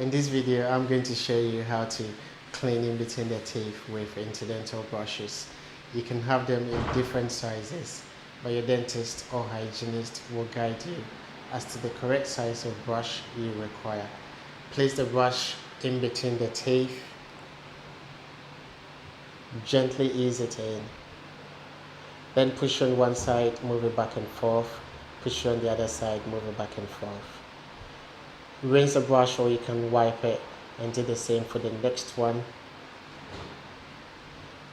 In this video, I'm going to show you how to clean in between the teeth with interdental brushes. You can have them in different sizes, but your dentist or hygienist will guide you as to the correct size of brush you require. Place the brush in between the teeth. Gently ease it in. Then push on one side, move it back and forth. Push on the other side, move it back and forth. Rinse the brush or you can wipe it and do the same for the next one.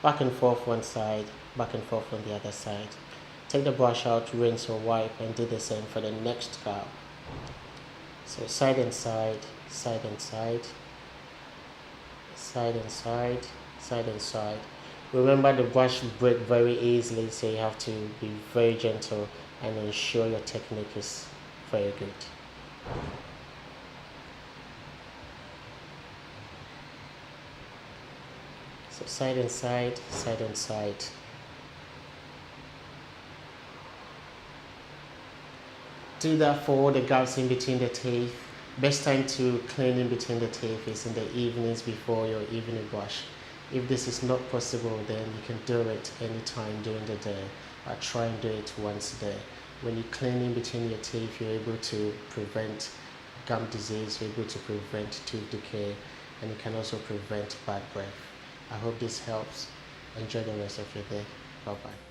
Back and forth one side, back and forth on the other side. Take the brush out, rinse or wipe and do the same for the next guy. So side and side, side and side, side and side, side and side. Remember the brush breaks very easily, so you have to be very gentle and ensure your technique is very good. So side and side, side and side. Do that for all the gaps in between the teeth. Best time to clean in between the teeth is in the evenings before your evening brush. If this is not possible, then you can do it anytime during the day. Try and do it once a day. When you clean in between your teeth, you're able to prevent gum disease, you're able to prevent tooth decay, and you can also prevent bad breath. I hope this helps. Enjoy the rest of your day. Bye-bye.